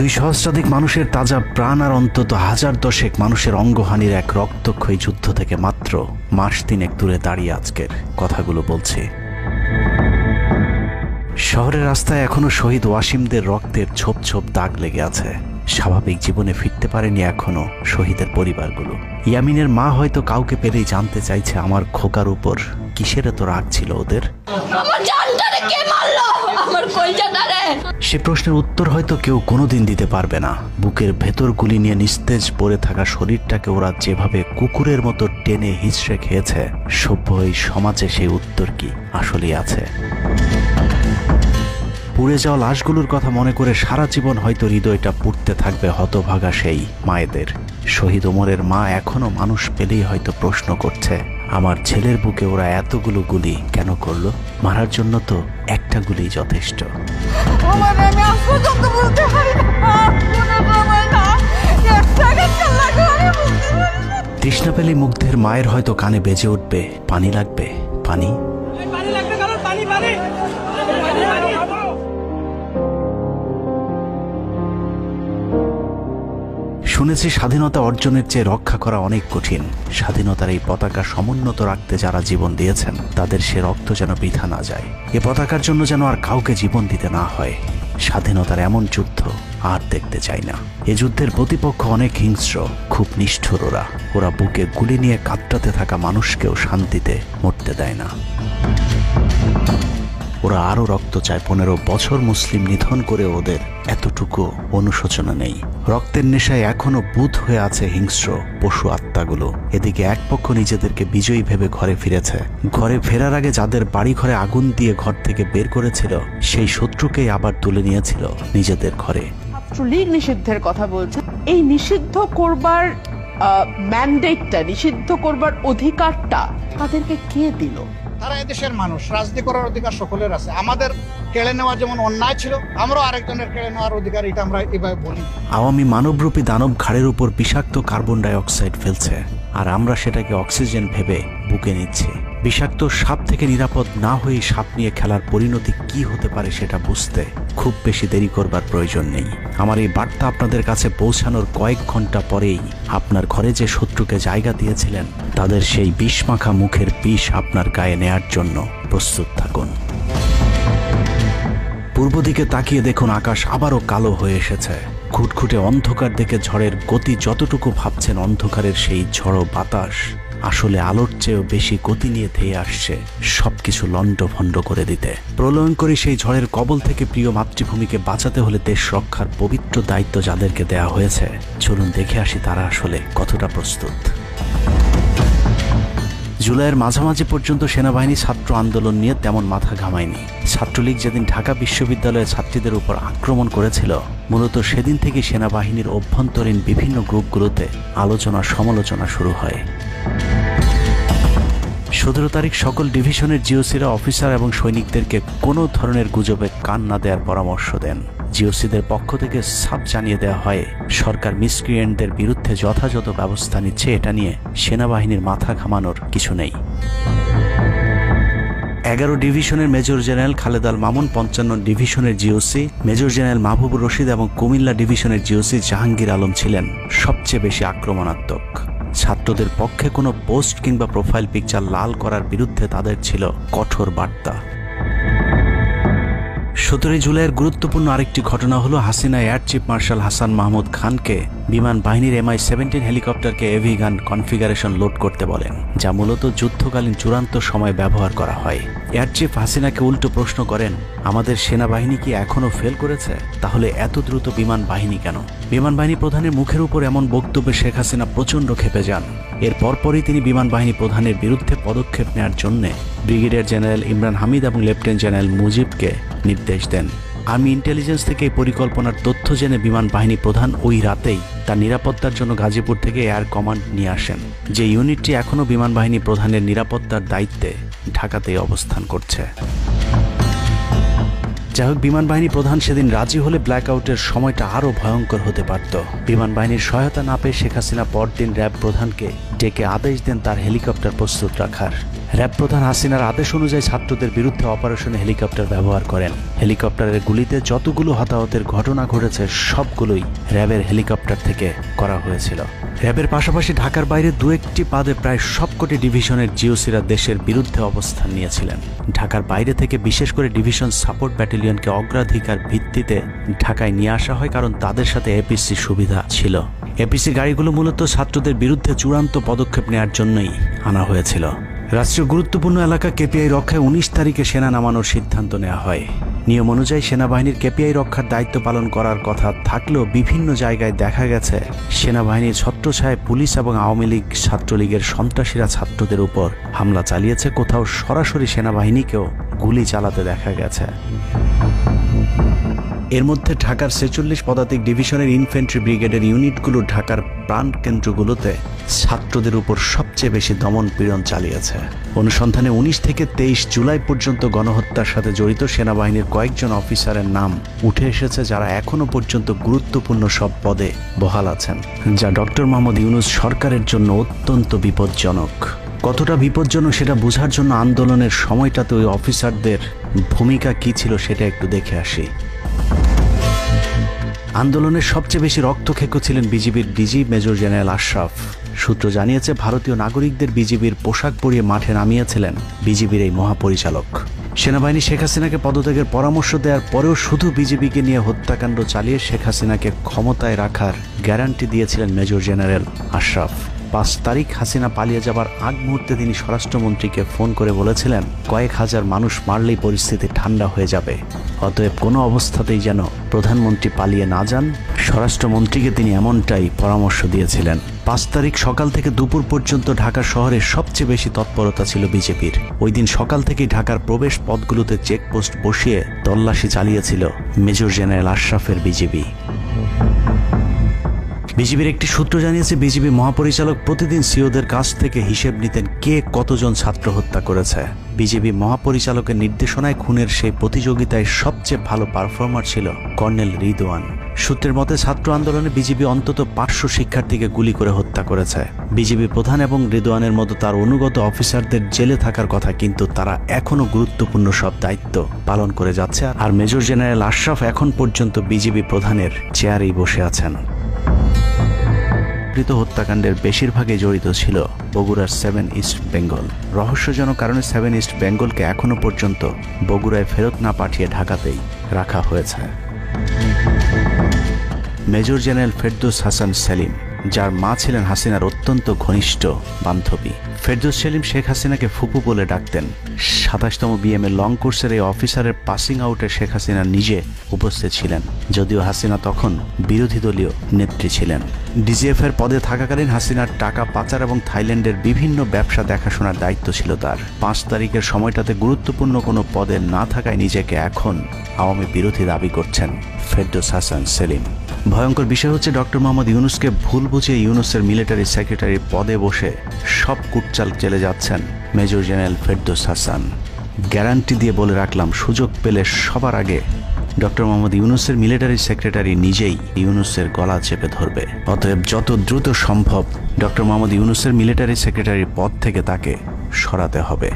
দুই সহস্রাধিক মানুষের তাজা প্রাণ আর অন্তত হাজার দশেক মানুষের অঙ্গহানির এক রক্তক্ষয়ী যুদ্ধ থেকে মাত্র মাস তিনেক দূরে দাঁড়িয়ে আজকের কথাগুলো বলছি। শহরের রাস্তায় এখনো শহীদ ওয়াসিমদের রক্তের ছোপ ছোপ দাগ লেগে আছে। স্বাভাবিক জীবনে ফিরতে পারেনি এখনো শহীদের পরিবারগুলো। ইয়ামিনের মা হয়তো কাউকে পেলেই জানতে চাইছে আমার খোকার উপর কিসের এত রাগ ছিল ওদের। সে প্রশ্নের উত্তর হয়তো কেউ কোনোদিন দিতে পারবে না। বুকের ভেতর গুলি নিয়ে নিস্তেজ পড়ে থাকা শরীরটাকে ওরা যেভাবে কুকুরের মতো টেনে হিঁচড়ে খেয়েছে, সভ্য এই সমাজে সেই উত্তর কি আসলেই আছে? পুড়ে যাওয়া লাশগুলোর কথা মনে করে সারা জীবন হয়তো হৃদয়টা পুড়তে থাকবে হতভাগা সেই মায়েদের। শহীদ ওমরের মা এখনো মানুষ পেলেই হয়তো প্রশ্ন করছে, আমার ছেলের বুকে ওরা এতগুলো গুলি কেন করলো? মারার জন্য তো একটা গুলি যথেষ্ট। তৃষ্ণা পেলে মুগ্ধের মায়ের হয়তো কানে বেজে উঠবে, পানি লাগবে, পানি। শুনেছি স্বাধীনতা অর্জনের চেয়ে রক্ষা করা অনেক কঠিন। স্বাধীনতার এই পতাকা সমুন্নত রাখতে যারা জীবন দিয়েছেন তাদের সে রক্ত যেন বৃথা না যায়। এ পতাকার জন্য যেন আর কাউকে জীবন দিতে না হয়। স্বাধীনতার এমন যুদ্ধ আর দেখতে চাই না। এ যুদ্ধের প্রতিপক্ষ অনেক হিংস্র, খুব নিষ্ঠুর। ওরা বুকে গুলি নিয়ে কাতরাতে থাকা মানুষকেও শান্তিতে মরতে দেয় না। ওরা আরো রক্ত চায়। 15 বছর মুসলিম নিধন করে ওদের এতটুকু অনুশোচনা নেই। রক্তের নেশায় এখনো বুঁদ হয়ে আছে হিংস্র পশু আত্মাগুলো। এদিকে এক পক্ষ নিজেদেরকে বিজয়ী ভেবে ঘরে ফিরেছে। ঘরে ফেরার আগে যাদের বাড়ি ঘরে আগুন দিয়ে ঘর থেকে বের করেছিল, সেই শত্রুকেই আবার তুলে নিয়েছিল নিজেদের ঘরে। ছাত্রলীগ নিষিদ্ধের কথা বলছে। এই নিষিদ্ধ করবার ম্যান্ডেটটা, নিষিদ্ধ করবার অধিকারটা তাদেরকে কে দিল? তারা এদেশের মানুষ, রাজনীতি করার অধিকার সকলের আছে। আমাদের কেড়ে নেওয়া যেমন অন্যায় ছিল, আমরাও আরেকজনের কেড়ে নেওয়ার অধিকার, এটা আমরা এভাবে বলি। আওয়ামী মানবরূপী দানব ঘাড়ের উপর বিষাক্ত কার্বন ডাই অক্সাইড ফেলছে, আর আমরা সেটাকে অক্সিজেন ভেবে বুকে নিচ্ছি। বিষাক্ত সাপ থেকে নিরাপদ না হয়ে সাপ নিয়ে খেলার পরিণতি কি হতে পারে সেটা বুঝতে খুব বেশি দেরি করবার প্রয়োজন নেই। আমার এই বার্তা আপনাদের কাছে পৌঁছানোর কয়েক ঘন্টা পরেই আপনার ঘরে যে শত্রুকে জায়গা দিয়েছিলেন তাদের সেই বিষমাখা মুখের বিষ আপনার গায়ে নেয়ার জন্য প্রস্তুত থাকুন। পূর্ব দিকে তাকিয়ে দেখুন, আকাশ আবারও কালো হয়ে এসেছে। খুটখুটে অন্ধকার দেখে ঝড়ের গতি যতটুকু ভাবছেন অন্ধকারের সেই ঝড়ো বাতাস আসলে আলোর চেয়েও বেশি গতি নিয়ে ধেয়ে আসছে সবকিছু লণ্ডভণ্ড করে দিতে। প্রলয়ঙ্করী সেই ঝড়ের কবল থেকে প্রিয় মাতৃভূমিকে বাঁচাতে হলে দেশ রক্ষার পবিত্র দায়িত্ব যাদেরকে দেয়া হয়েছে, চলুন দেখে আসি তারা আসলে কতটা প্রস্তুত। জুলাইয়ের মাঝামাঝি পর্যন্ত সেনাবাহিনী ছাত্র আন্দোলন নিয়ে তেমন মাথা ঘামায়নি। ছাত্রলীগ যেদিন ঢাকা বিশ্ববিদ্যালয়ের ছাত্রীদের উপর আক্রমণ করেছিল, মূলত সেদিন থেকে সেনাবাহিনীর অভ্যন্তরীণ বিভিন্ন গ্রুপগুলোতে আলোচনা সমালোচনা শুরু হয়। 17 তারিখ সকল ডিভিশনের জিওসিরা অফিসার এবং সৈনিকদেরকে কোনো ধরনের গুজবে কান না দেওয়ার পরামর্শ দেন। জিওসিদের পক্ষ থেকে সাফ জানিয়ে দেওয়া হয়, সরকার মিসক্রিয়েন্টদের বিরুদ্ধে যথাযথ ব্যবস্থা নিচ্ছে, এটা নিয়ে সেনাবাহিনীর মাথা ঘামানোর কিছু নেই। 11 ডিভিশনের মেজর জেনারেল খালেদ আল মামুন, 55 ডিভিশনের GOC major general Mahbubur Rashid এবং কুমিল্লা ডিভিশনের জিওসি জাহাঙ্গীর আলম ছিলেন সবচেয়ে বেশি আক্রমণাত্মক। ছাত্রদের পক্ষে কোনো পোস্ট কিংবা প্রোফাইল পিকচার লাল করার বিরুদ্ধে তাদের ছিল কঠোর বার্তা। 17 জুলাইয়ের গুরুত্বপূর্ণ আরেকটি ঘটনা হলো Hasina air chief marshal Hasan Mahmud খানকে বিমান বাহিনীর MI-17 হেলিকপ্টারকে এভি গান কনফিগারেশন লোড করতে বলেন, যা মূলত যুদ্ধকালীন চূড়ান্ত সময় ব্যবহার করা হয়। এয়ার চিফ হাসিনাকে উল্টো প্রশ্ন করেন, আমাদের সেনাবাহিনী কি এখনো ফেল করেছে? তাহলে এত দ্রুত বিমান বাহিনী কেন? বিমান বাহিনী প্রধানের মুখের উপর এমন বক্তব্যে শেখ হাসিনা প্রচণ্ড ক্ষেপে যান। এর পরপরই তিনি বিমান বাহিনী প্রধানের বিরুদ্ধে পদক্ষেপ নেওয়ার জন্য ব্রিগেডিয়ার জেনারেল ইমরান হামিদ এবং লেফটেন্যান্ট জেনারেল মুজিবকে নির্দেশ দেন। আর্মি ইন্টেলিজেন্স থেকে এই পরিকল্পনার তথ্য জেনে বিমান বাহিনী প্রধান ওই রাতেই তার নিরাপত্তার জন্য গাজীপুর থেকে এয়ার কমান্ড নিয়ে আসেন, যে ইউনিটটি এখনও বিমান বাহিনী প্রধানের নিরাপত্তার দায়িত্বে ঢাকাতেই অবস্থান করছে। যাই হোক, বিমান বাহিনী প্রধান সেদিন রাজি হলে ব্ল্যাক আউটের সময়টা আরও ভয়ঙ্কর হতে পারত। বিমান বাহিনীর সহায়তা না পেয়ে শেখ হাসিনা পরদিন র্যাব প্রধানকে ডেকে আদেশ দেন তার হেলিকপ্টার প্রস্তুত রাখার। র্যাব প্রধান হাসিনার আদেশ অনুযায়ী ছাত্রদের বিরুদ্ধে অপারেশনে হেলিকপ্টার ব্যবহার করেন। হেলিকপ্টারের গুলিতে যতগুলো হতাহতের ঘটনা ঘটেছে সবগুলোই র্যাবের হেলিকপ্টার থেকে করা হয়েছিল। র্যাবের পাশাপাশি ঢাকার বাইরে দু একটি পাদে প্রায় সবকটি ডিভিশনের জিওসিরা দেশের বিরুদ্ধে অবস্থান নিয়েছিলেন। ঢাকার বাইরে থেকে বিশেষ করে ডিভিশন সাপোর্ট ব্যাটালিয়নকে অগ্রাধিকার ভিত্তিতে ঢাকায় নিয়ে আসা হয়, কারণ তাদের সাথে এপিসি সুবিধা ছিল। এপিসি গাড়িগুলো মূলত ছাত্রদের বিরুদ্ধে চূড়ান্ত পদক্ষেপ নেওয়ার জন্যই আনা হয়েছিল। রাষ্ট্রীয় গুরুত্বপূর্ণ এলাকা কেপিআই রক্ষায় 19 তারিখে সেনা নামানোর সিদ্ধান্ত নেওয়া হয়। নিয়ম অনুযায়ী সেনাবাহিনীর কেপিআই রক্ষার দায়িত্ব পালন করার কথা থাকলেও বিভিন্ন জায়গায় দেখা গেছে সেনাবাহিনীর ছত্রছায়ায় পুলিশ এবং আওয়ামী লীগ ছাত্রলীগের সন্ত্রাসীরা ছাত্রদের উপর হামলা চালিয়েছে। কোথাও সরাসরি সেনাবাহিনীকেও গুলি চালাতে দেখা গেছে। এর মধ্যে ঢাকার 46 পদাতিক ডিভিশনের ইনফ্যান্ট্রি ব্রিগেডের ইউনিটগুলো ঢাকার প্রাণ কেন্দ্রগুলোতে ছাত্রদের উপর সবচেয়ে বেশি দমন পীড়ন চালিয়েছে। অনুসন্ধানে 19 থেকে 23 জুলাই পর্যন্ত গণহত্যার সাথে জড়িত সেনাবাহিনীর কয়েকজন অফিসারের নাম উঠে এসেছে, যারা এখনো পর্যন্ত গুরুত্বপূর্ণ সব পদে বহাল আছেন, যা ডক্টর মোহাম্মদ ইউনূস সরকারের জন্য অত্যন্ত বিপজ্জনক। কতটা বিপজ্জনক সেটা বোঝার জন্য আন্দোলনের সময়টাতে ওই অফিসারদের ভূমিকা কি ছিল সেটা একটু দেখে আসি। আন্দোলনের সবচেয়ে বেশি রক্তক্ষেকো ছিলেন বিজিবির ডিজি মেজর জেনারেল আশরাফ। সূত্র জানিয়েছে ভারতীয় নাগরিকদের বিজিবির পোশাক পরিয়ে মাঠে নামিয়েছিলেন বিজিবির এই মহাপরিচালক। সেনাবাহিনী শেখ হাসিনাকে পদত্যাগের পরামর্শ দেওয়ার পরেও শুধু বিজিবিকে নিয়ে হত্যাকাণ্ড চালিয়ে শেখ হাসিনাকে ক্ষমতায় রাখার গ্যারান্টি দিয়েছিলেন মেজর জেনারেল আশরাফ। 5 তারিখ হাসিনা পালিয়ে যাবার আগ মুহূর্তে তিনি স্বরাষ্ট্রমন্ত্রীকে ফোন করে বলেছিলেন কয়েক হাজার মানুষ মারলেই পরিস্থিতি ঠান্ডা হয়ে যাবে, অতএব কোনো অবস্থাতেই যেন প্রধানমন্ত্রী পালিয়ে না যান। স্বরাষ্ট্রমন্ত্রীকে তিনি এমনটাই পরামর্শ দিয়েছিলেন। 5 তারিখ সকাল থেকে দুপুর পর্যন্ত ঢাকা শহরে সবচেয়ে বেশি তৎপরতা ছিল বিজেপির। ওই দিন সকাল থেকেই ঢাকার প্রবেশ পথগুলোতে চেকপোস্ট বসিয়ে তল্লাশি চালিয়েছিল মেজর জেনারেল আশরাফের বিজিবি। বিজিবির একটি সূত্র জানিয়েছে বিজিবি মহাপরিচালক প্রতিদিন সিওদের কাছ থেকে হিসেব নিতেন কে কতজন ছাত্র হত্যা করেছে। বিজিবি মহাপরিচালকের নির্দেশনায় খুনের সেই প্রতিযোগিতায় সবচেয়ে ভালো পারফর্মার ছিল কর্নেল রিদওয়ান। সূত্রের মতে ছাত্র আন্দোলনে বিজিবি অন্তত 500 শিক্ষার্থীকে গুলি করে হত্যা করেছে। বিজিবি প্রধান এবং রিদওয়ানের মতো তার অনুগত অফিসারদের জেলে থাকার কথা, কিন্তু তারা এখনো গুরুত্বপূর্ণ সব দায়িত্ব পালন করে যাচ্ছে। আর মেজর জেনারেল আশরাফ এখন পর্যন্ত বিজিবি প্রধানের চেয়ারেই বসে আছেন। হত্যাকাণ্ডের বেশিরভাগই জড়িত ছিল বগুড়ার 7 ইস্ট বেঙ্গল। রহস্যজনক কারণে 7 ইস্ট বেঙ্গলকে এখনো পর্যন্ত বগুড়ায় ফেরত না পাঠিয়ে ঢাকাতেই রাখা হয়েছে। মেজর জেনারেল ফেরদৌস হাসান সেলিম, যার মা ছিলেন হাসিনার অত্যন্ত ঘনিষ্ঠ বান্ধবী। ফেরদৌস সেলিম শেখ হাসিনাকে ফুপু বলে ডাকতেন। 27তম বিএমএ লং কোর্সের এই অফিসারের পাসিং আউটে শেখ হাসিনা নিজে উপস্থিত ছিলেন, যদিও হাসিনা তখন বিরোধী দলীয় নেত্রী ছিলেন। ডিজিএফ এর পদে থাকাকালীন হাসিনার টাকা পাচার এবং থাইল্যান্ডের বিভিন্ন ব্যবসা দেখাশোনার দায়িত্ব ছিল তার। 5 তারিখের সময়টাতে গুরুত্বপূর্ণ কোনো পদে না থাকায় নিজেকে এখন আওয়ামী বিরোধী দাবি করছেন ফেরদৌস হাসান সেলিম। ভয়ঙ্কর বিষয় হচ্ছে ডক্টর মোহাম্মদ ইউনূসকে ভুল বুঝে ইউনূসের মিলিটারি সেক্রেটারি পদে বসে সব কুটচাল চেলে যাচ্ছেন major general Ferdous Hasan. Guarantee দিয়ে বলে রাখলাম, সুযোগ পেলে সবার আগে ডক্টর মোহাম্মদ ইউনূসের মিলিটারি সেক্রেটারি নিজেই ইউনূসের গলা চেপে ধরবে। অতএব যত দ্রুত সম্ভব ডক্টর মোহাম্মদ ইউনূসের মিলিটারি সেক্রেটারির পদ থেকে তাকে সরাতে হবে।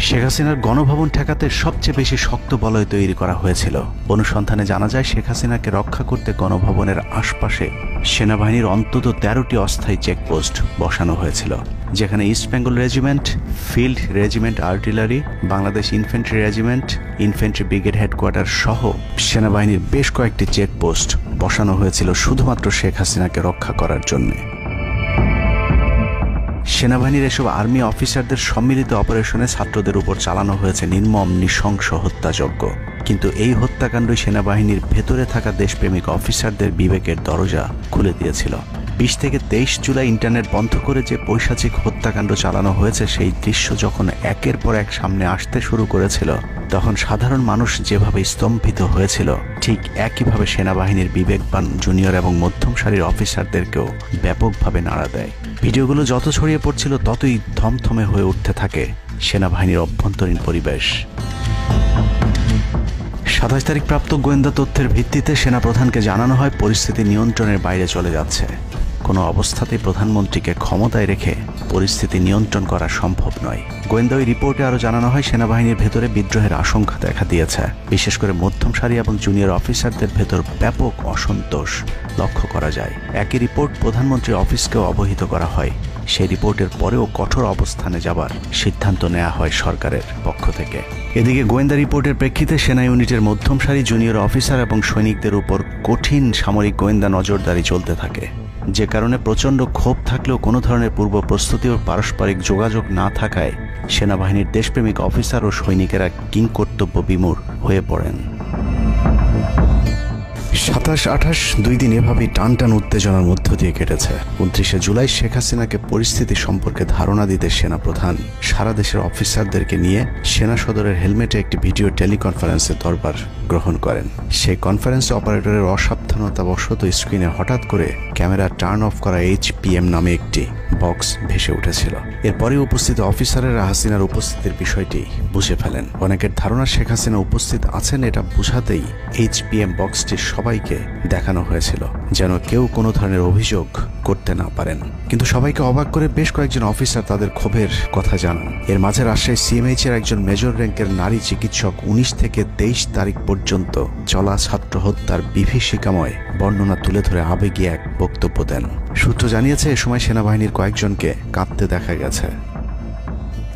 শেখ হাসিনার গণভবন ঠেকাতে সবচেয়ে বেশি শক্ত বলয় তৈরি করা হয়েছিল। অনুসন্ধানে জানা যায় শেখ হাসিনাকে রক্ষা করতে গণভবনের আশপাশে সেনাবাহিনীর অন্তত 13টি অস্থায়ী চেকপোস্ট বসানো হয়েছিল, যেখানে east Bengal regiment, field regiment artillery, Bangladesh infantry regiment, infantry brigade headquarter সহ সেনাবাহিনীর বেশ কয়েকটি চেকপোস্ট বসানো হয়েছিল শুধুমাত্র শেখ হাসিনাকে রক্ষা করার জন্য। সেনাবাহিনীর এসব আর্মি অফিসারদের সম্মিলিত অপারেশনে ছাত্রদের উপর চালানো হয়েছে নির্মম নৃশংস হত্যাযজ্ঞ। কিন্তু এই হত্যাকাণ্ডই সেনাবাহিনীর ভেতরে থাকা দেশপ্রেমিক অফিসারদের বিবেকের দরজা খুলে দিয়েছিল। 20 থেকে 23 জুলাই ইন্টারনেট বন্ধ করে যে পৈশাচিক হত্যাকাণ্ড চালানো হয়েছে, সেই দৃশ্য যখন একের পর এক সামনে আসতে শুরু করেছিল, তখন সাধারণ মানুষ যেভাবে স্তম্ভিত হয়েছিল, ঠিক একইভাবে সেনাবাহিনীর বিবেকবান জুনিয়র এবং মধ্যম সারির অফিসারদেরকেও ব্যাপকভাবে নাড়া দেয়। ভিডিওগুলো যত ছড়িয়ে পড়ছিল ততই থমথমে হয়ে উঠতে থাকে সেনাবাহিনীর অভ্যন্তরীণ পরিবেশ। 27 তারিখ প্রাপ্ত গোয়েন্দা তথ্যের ভিত্তিতে সেনাপ্রধানকে জানানো হয় পরিস্থিতি নিয়ন্ত্রণের বাইরে চলে যাচ্ছে। কোনো অবস্থাতেই প্রধানমন্ত্রীকে ক্ষমতায় রেখে পরিস্থিতি নিয়ন্ত্রণ করা সম্ভব নয়। গোয়েন্দা ওই রিপোর্টে আরও জানানো হয় সেনাবাহিনীর ভেতরে বিদ্রোহের আশঙ্কা দেখা দিয়েছে। বিশেষ করে মধ্যম সারি এবং জুনিয়র অফিসারদের ভেতর ব্যাপক অসন্তোষ লক্ষ্য করা যায়। একই রিপোর্ট প্রধানমন্ত্রীর অফিসকেও অবহিত করা হয়। সেই রিপোর্টের পরেও কঠোর অবস্থানে যাবার সিদ্ধান্ত নেওয়া হয় সরকারের পক্ষ থেকে। এদিকে গোয়েন্দা রিপোর্টের প্রেক্ষিতে সেনা ইউনিটের মধ্যম সারি জুনিয়র অফিসার এবং সৈনিকদের উপর কঠিন সামরিক গোয়েন্দা নজরদারি চলতে থাকে, যে কারণে প্রচণ্ড ক্ষোভ থাকলেও কোনো ধরনের পূর্ব প্রস্তুতি ও পারস্পরিক যোগাযোগ না থাকায় সেনাবাহিনীর দেশপ্রেমিক অফিসার ও সৈনিকেরা কিংকর্তব্য বিমূঢ় হয়ে পড়েন। 27-28 দুই দিন এভাবেই টান উত্তেজনার মধ্য দিয়ে কেটেছে। 29শে জুলাই শেখ হাসিনাকে পরিস্থিতি সম্পর্কে ধারণা দিতে সেনাপ্রধান সারা দেশের অফিসারদেরকে নিয়ে সেনা সদরের হেলমেটে একটি ভিডিও টেলিকনফারেন্সের দরবার গ্রহণ করেন। সেই কনফারেন্সে অপারেটরের অসাবধানতাবশত স্ক্রিনে হঠাৎ করে ক্যামেরা টার্ন অফ করা HPM নামে একটি বক্স ভেসে উঠেছিল। এরপরে উপস্থিত অফিসারেরা হাসিনার উপস্থিতির বিষয়টি বুঝে ফেলেন। অনেকের ধারণা শেখ হাসিনা উপস্থিত আছেন এটা বুঝাতেই HPM বক্সটি সবাইকে দেখানো হয়েছিল, যেন কেউ কোনো ধরনের অভিযোগ করতে না পারেন। কিন্তু সবাইকে অবাক করে বেশ কয়েকজন অফিসার তাদের ক্ষোভের কথা জানান। এর মাঝে রাজশাহী CMH এর একজন মেজর র্যাঙ্কের নারী চিকিৎসক 19 থেকে 23 তারিখ পর্যন্ত চলা ছাত্র হত্যার বিভীষিকাময় বর্ণনা তুলে ধরে আবেগী এক বক্তব্য দেন। সূত্র জানিয়েছে এ সময় সেনাবাহিনীর কয়েকজনকে কাঁদতে দেখা গেছে।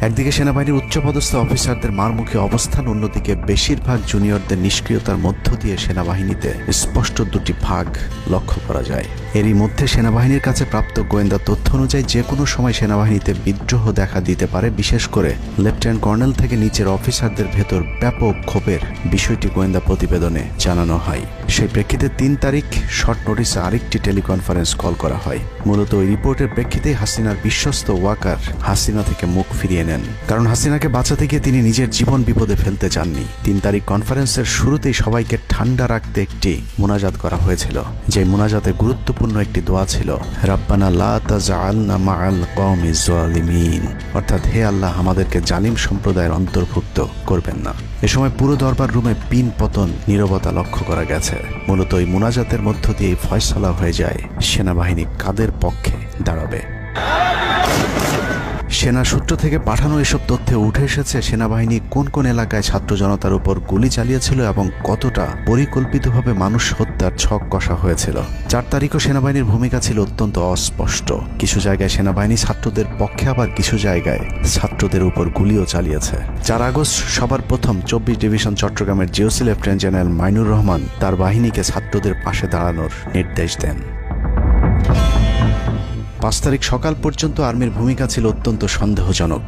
একদিকে সেনাবাহিনীর উচ্চপদস্থ অফিসারদের মারমুখী অবস্থান, অন্যদিকে বেশিরভাগ জুনিয়রদের নিষ্ক্রিয়তার মধ্য দিয়ে সেনাবাহিনীতে স্পষ্ট দুটি ভাগ লক্ষ্য করা যায়। এরই মধ্যে সেনাবাহিনীর কাছে প্রাপ্ত গোয়েন্দা তথ্য অনুযায়ী যে কোনো সময় সেনাবাহিনীতে বিদ্রোহ দেখা দিতে পারে। বিশেষ করে লেফটেন্যান্ট কর্নেল থেকে নিচের অফিসারদের ভেতর ব্যাপক ক্ষোভের বিষয়টি গোয়েন্দা প্রতিবেদনে জানানো হয়। সেই প্রেক্ষিতে 3 তারিখ শর্ট নোটিসে আরেকটি টেলিকনফারেন্স কল করা হয়। মূলত ওই রিপোর্টের প্রেক্ষিতেই হাসিনার বিশ্বস্ত ওয়াকার হাসিনা থেকে মুখ ফিরিয়ে নেন, কারণ হাসিনাকে বাঁচাতে গিয়ে তিনি নিজের জীবন বিপদে ফেলতে চাননি। 3 তারিখ কনফারেন্সের শুরুতেই সবাইকে ঠান্ডা রাখতে একটি মোনাজাত করা হয়েছিল। যে মোনাজাতে গুরুত্বপূর্ণ একটি দোয়া ছিল রাব্বানা লা তাজআলনা মাআল কওমিজ জালিমিন, অর্থাৎ হে আল্লাহ আমাদেরকে জালিম সম্প্রদায়ের অন্তর্ভুক্ত করবেন না। এ সময় পুরো দরবার রুমে পিন পতন নীরবতা লক্ষ্য করা গেছে। মূলত এই মোনাজাতের মধ্য দিয়ে ফয়সালা হয়ে যায় সেনাবাহিনী কাদের পক্ষে দাঁড়াবে। সেনা সূত্র থেকে পাঠানো এসব তথ্যে উঠে এসেছে সেনাবাহিনী কোন কোন এলাকায় ছাত্র জনতার উপর গুলি চালিয়েছিল এবং কতটা পরিকল্পিতভাবে মানুষ হত্যার ছক কষা হয়েছিল। 4 তারিখও সেনাবাহিনীর ভূমিকা ছিল অত্যন্ত অস্পষ্ট। কিছু জায়গায় সেনাবাহিনী ছাত্রদের পক্ষে, আবার কিছু জায়গায় ছাত্রদের উপর গুলিও চালিয়েছে। 4 আগস্ট সবার প্রথম 24 ডিভিশন চট্টগ্রামের GOC lieutenant general Mainur Rahman তার বাহিনীকে ছাত্রদের পাশে দাঁড়ানোর নির্দেশ দেন। 5 তারিখ সকাল পর্যন্ত আর্মির ভূমিকা ছিল অত্যন্ত সন্দেহজনক।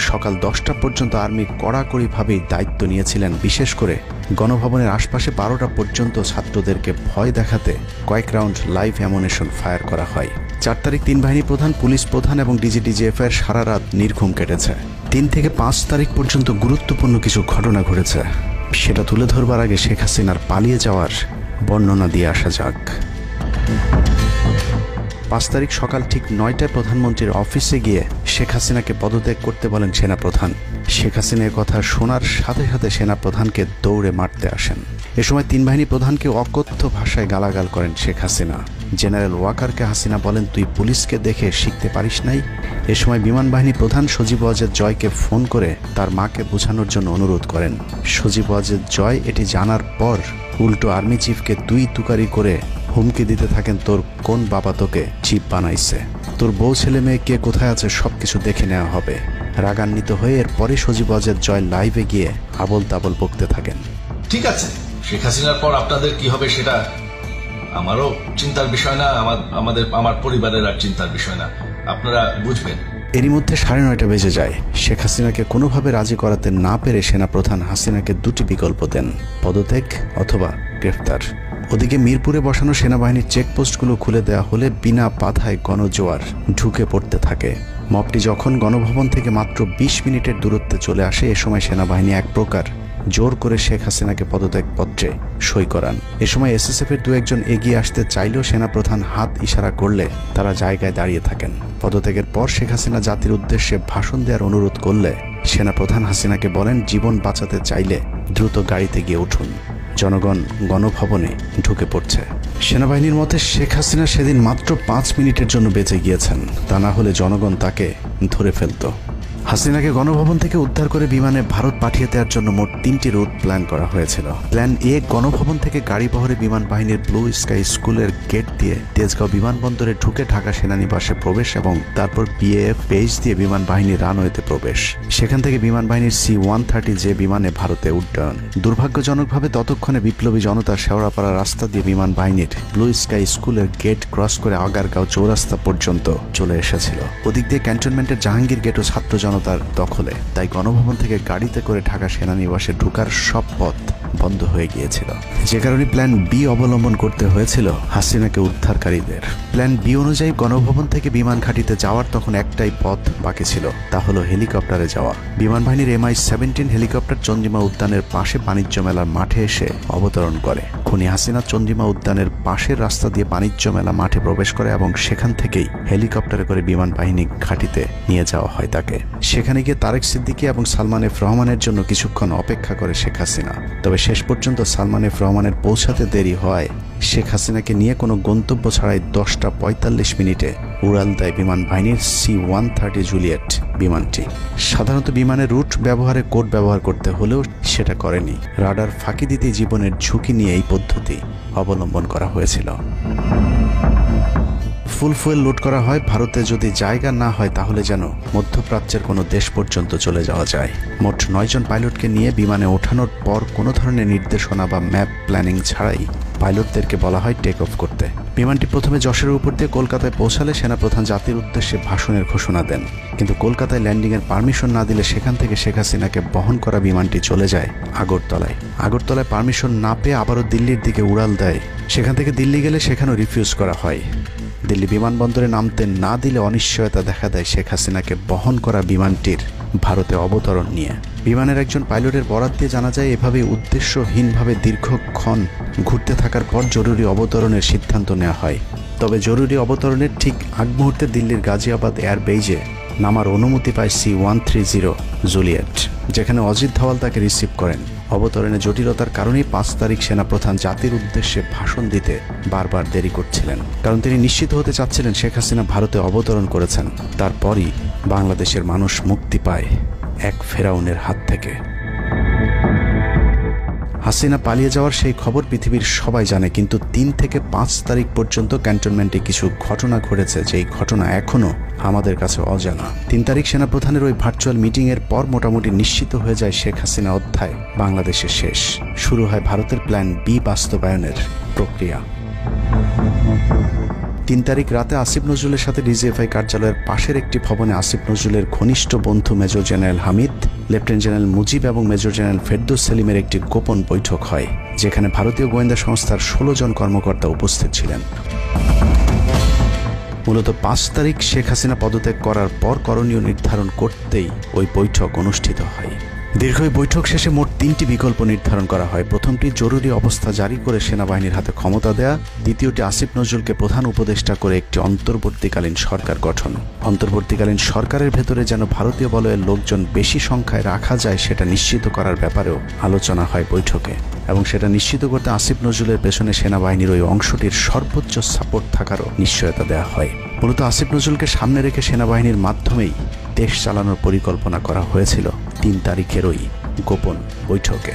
সকাল 10টা পর্যন্ত আর্মি কড়াকড়িভাবেই দায়িত্ব নিয়েছিলেন। বিশেষ করে গণভবনের আশপাশে 12টা পর্যন্ত ছাত্রদেরকে ভয় দেখাতে কয়েক রাউন্ড লাইভ অ্যামুনেশন ফায়ার করা হয়। 4 তারিখ 3 বাহিনী প্রধান, পুলিশ প্রধান এবং DGDGF এর সারা রাত নির্ঘুম কেটেছে। 3 থেকে 5 তারিখ পর্যন্ত গুরুত্বপূর্ণ কিছু ঘটনা ঘটেছে, সেটা তুলে ধরবার আগে শেখ হাসিনার পালিয়ে যাওয়ার বর্ণনা দিয়ে আসা যাক। 5 তারিখ সকাল ঠিক 9টায় প্রধানমন্ত্রীর অফিসে গিয়ে শেখ হাসিনাকে পদত্যাগ করতে বলেন সেনাপ্রধান। শেখ হাসিনার কথা শোনার সাথে সাথে সেনাপ্রধানকে দৌড়ে মারতে আসেন। এ সময় 3 বাহিনী প্রধানকে অকথ্য ভাষায় গালাগাল করেন শেখ হাসিনা। জেনারেল ওয়াকারকে হাসিনা বলেন, তুই পুলিশকে দেখে শিখতে পারিস নাই? এ সময় বিমান বাহিনী প্রধান সজীব ওয়াজেদ জয়কে ফোন করে তার মাকে বোঝানোর জন্য অনুরোধ করেন। সজীব ওয়াজেদ জয় এটি জানার পর উল্টো আর্মি চিফকে তুই তুকারি করে হুমকি দিতে থাকেন, তোর কোন বাবা তোকে চিফ বানাইছে, তোর বউ ছেলে মেয়ে কে কোথায় আছে সবকিছু দেখে নেওয়া হবে। রাগান্বিত হয়ে এরপরে সজীব ওয়াজেদ জয় লাইভে গিয়ে আবল তাবল বকতে থাকেন। ঠিক আছে, শেখ হাসিনার পর আপনাদের কি হবে সেটা আমারও চিন্তার বিষয় না, আমার পরিবারের আর চিন্তার বিষয় না, আপনারা বুঝবেন। এরই মধ্যে 9:30 বেজে যায়। শেখ হাসিনাকে কোনোভাবে রাজি করাতে না পেরে সেনাপ্রধান হাসিনাকে 2টি বিকল্প দেন, পদত্যাগ অথবা গ্রেফতার। ওদিকে মিরপুরে বসানো সেনাবাহিনীর চেকপোস্টগুলো খুলে দেওয়া হলে বিনা বাধায় গণজোয়ার ঢুকে পড়তে থাকে। মবটি যখন গণভবন থেকে মাত্র 20 মিনিটের দূরত্বে চলে আসে, এ সময় সেনাবাহিনী এক প্রকার জোর করে শেখ হাসিনাকে পদত্যাগপত্রে সই করান। এ সময় SSF এর 2-1 এগিয়ে আসতে চাইলেও সেনাপ্রধান হাত ইশারা করলে তারা জায়গায় দাঁড়িয়ে থাকেন। পদত্যাগের পর শেখ হাসিনা জাতির উদ্দেশ্যে ভাষণ দেওয়ার অনুরোধ করলে সেনাপ্রধান হাসিনাকে বলেন, জীবন বাঁচাতে চাইলে দ্রুত গাড়িতে গিয়ে উঠুন, জনগণ গণভবনে ঢুকে পড়ছে। সেনাবাহিনীর মতে শেখ হাসিনা সেদিন মাত্র 5 মিনিটের জন্য বেঁচে গিয়েছেন, তা না হলে জনগণ তাকে ধরে ফেলত। হাসিনাকে গণভবন থেকে উদ্ধার করে বিমানে ভারত পাঠিয়ে দেওয়ার জন্য মোট 3টি রুট প্ল্যান করা হয়েছিল। প্ল্যান এ, গণভবন থেকে গাড়ি বহরে বিমান বাহিনীর ব্লু স্কাই স্কুলের গেট দিয়ে তেজগাঁও বিমানবন্দরে ঢুকে ঢাকা সেনানিবাসে প্রবেশ এবং তারপর বিএএফ বেস দিয়ে বিমান বাহিনীর রানওয়েতে প্রবেশ। সেখান থেকে বিমান বাহিনীর C-130 যে বিমানে ভারতে উড্ডয়ন। দুর্ভাগ্যজনকভাবে ততক্ষণে বিপ্লবী জনতা শেওড়াপাড়া রাস্তা দিয়ে বিমান বাহিনীর ব্লু স্কাই স্কুলের গেট ক্রস করে আগারগাঁও চৌরাস্তা পর্যন্ত চলে এসেছিল। ওদিক দিয়ে ক্যান্টনমেন্টের জাহাঙ্গীর গেটও ছাত্র জনতার দখলে, তাই গণভবন থেকে গাড়িতে করে ঢাকা সেনানিবাসে ঢোকার সব পথ বন্ধ হয়ে গিয়েছিল, যে কারণে প্ল্যান বি অবলম্বন করতে হয়েছিল হাসিনাকে উদ্ধারকারীদের। প্ল্যান বি অনুযায়ী গণভবন থেকে বিমান ঘাঁটিতে যাওয়ার তখন একটাই পথ বাকি ছিল, তা হলো হেলিকপ্টারে যাওয়া। বিমান বাহিনীর MI-17 হেলিকপ্টার চন্দ্রিমা উদ্যানের পাশে বাণিজ্য মেলার মাঠে এসে অবতরণ করে। খুনি হাসিনা চন্দ্রিমা উদ্যানের পাশের রাস্তা দিয়ে বাণিজ্য মেলা মাঠে প্রবেশ করে এবং সেখান থেকেই হেলিকপ্টারে করে বিমান বাহিনী ঘাঁটিতে নিয়ে যাওয়া হয় তাকে। সেখানে গিয়ে তারেক সিদ্দিকী এবং সালমান এফ রহমানের জন্য কিছুক্ষণ অপেক্ষা করে শেখ হাসিনা। তবে শেষ পর্যন্ত সালমান এফ রহমানের পৌঁছাতে দেরি হওয়ায় শেখ হাসিনাকে নিয়ে কোনো গন্তব্য ছাড়াই 10টা 45 মিনিটে উড়াল দেয় বিমান বাহিনীর C-130 জুলিয়েট বিমানটি। সাধারণত বিমানের রুট ব্যবহারে কোড ব্যবহার করতে হলেও সেটা করেনি। রাডার ফাঁকি দিতে জীবনের ঝুঁকি নিয়ে এই পদ্ধতি অবলম্বন করা হয়েছিল। ফুল ফুয়েল লোড করা হয়। ভারতে যদি জায়গা না হয় তাহলে যেন মধ্যপ্রাচ্যের কোনো দেশ পর্যন্ত চলে যাওয়া যায়। মোট 9 জন পাইলটকে নিয়ে বিমানে ওঠানোর পর কোনো ধরনের নির্দেশনা বা ম্যাপ প্ল্যানিং ছাড়াই পাইলটদেরকে বলা হয় টেক অফ করতে। বিমানটি প্রথমে যশোরের উপর দিয়ে কলকাতায় পৌঁছালে সেনাপ্রধান জাতির উদ্দেশ্যে ভাষণের ঘোষণা দেন, কিন্তু কলকাতায় ল্যান্ডিংয়ের পারমিশন না দিলে সেখান থেকে শেখ হাসিনাকে বহন করা বিমানটি চলে যায় আগরতলায়। আগরতলায় পারমিশন না পেয়ে আবারও দিল্লির দিকে উড়াল দেয়। সেখান থেকে দিল্লি গেলে সেখানেও রিফিউজ করা হয়। দিল্লি বিমানবন্দরে নামতে না দিলে অনিশ্চয়তা দেখা দেয় শেখ হাসিনাকে বহন করা বিমানটির ভারতে অবতরণ নিয়ে। বিমানের একজন পাইলটের বরাত দিয়ে জানা যায়, এভাবে উদ্দেশ্যহীনভাবে দীর্ঘক্ষণ ঘুরতে থাকার পর জরুরি অবতরণের সিদ্ধান্ত নেওয়া হয়। তবে জরুরি অবতরণের ঠিক আগ মুহূর্তে দিল্লির গাজিয়াবাদ এয়ারবেজে নামার অনুমতি পায় C-130 জুলিয়েট, যেখানে অজিত ধওয়াল তাকে রিসিভ করেন। অবতরণে জটিলতার কারণেই 5 তারিখ সেনাপ্রধান জাতির উদ্দেশ্যে ভাষণ দিতে বারবার দেরি করছিলেন, কারণ তিনি নিশ্চিত হতে চাচ্ছিলেন শেখ হাসিনা ভারতে অবতরণ করেছেন। তারপরই বাংলাদেশের মানুষ মুক্তি পায় এক ফেরাউনের হাত থেকে। হাসিনা পালিয়ে যাওয়ার সেই খবর পৃথিবীর সবাই জানে, কিন্তু 3 থেকে 5 তারিখ পর্যন্ত ক্যান্টনমেন্টে কিছু ঘটনা ঘটেছে, যেই ঘটনা এখনো আমাদের কাছে অজানা। 3 তারিখ সেনাপ্রধানের ওই ভার্চুয়াল মিটিংয়ের পর মোটামুটি নিশ্চিত হয়ে যায় শেখ হাসিনা অধ্যায় বাংলাদেশে শেষ। শুরু হয় ভারতের প্ল্যান বি বাস্তবায়নের প্রক্রিয়া। 3 তারিখ রাতে আসিফ নজরুলের সাথে ডিজিএফআই কার্যালয়ের পাশের একটি ভবনে আসিফ নজরুলের ঘনিষ্ঠ বন্ধু major general Hamid, lieutenant general Mujib এবং মেজর জেনারেল ফেরদৌস সেলিমের একটি গোপন বৈঠক হয়, যেখানে ভারতীয় গোয়েন্দা সংস্থার 16 জন কর্মকর্তা উপস্থিত ছিলেন। মূলত 5 তারিখ শেখ হাসিনা পদত্যাগ করার পর করণীয় নির্ধারণ করতেই ওই বৈঠক অনুষ্ঠিত হয়। দীর্ঘ বৈঠক শেষে মোট 3টি বিকল্প নির্ধারণ করা হয়। প্রথমটি জরুরি অবস্থা জারি করে সেনাবাহিনীর হাতে ক্ষমতা দেয়া, দ্বিতীয়টি আসিফ নজরুলকে প্রধান উপদেষ্টা করে একটি অন্তর্বর্তীকালীন সরকার গঠন। অন্তর্বর্তীকালীন সরকারের ভেতরে যেন ভারতীয় বলয়ের লোকজন বেশি সংখ্যায় রাখা যায় সেটা নিশ্চিত করার ব্যাপারেও আলোচনা হয় বৈঠকে, এবং সেটা নিশ্চিত করতে আসিফ নজরুলের পেছনে সেনাবাহিনীর ওই অংশটির সর্বোচ্চ সাপোর্ট থাকারও নিশ্চয়তা দেওয়া হয়। মূলত আসিফ নজরুলকে সামনে রেখে সেনাবাহিনীর মাধ্যমেই দেশ চালানোর পরিকল্পনা করা হয়েছিল 3 তারিখের ওই গোপন বৈঠকে।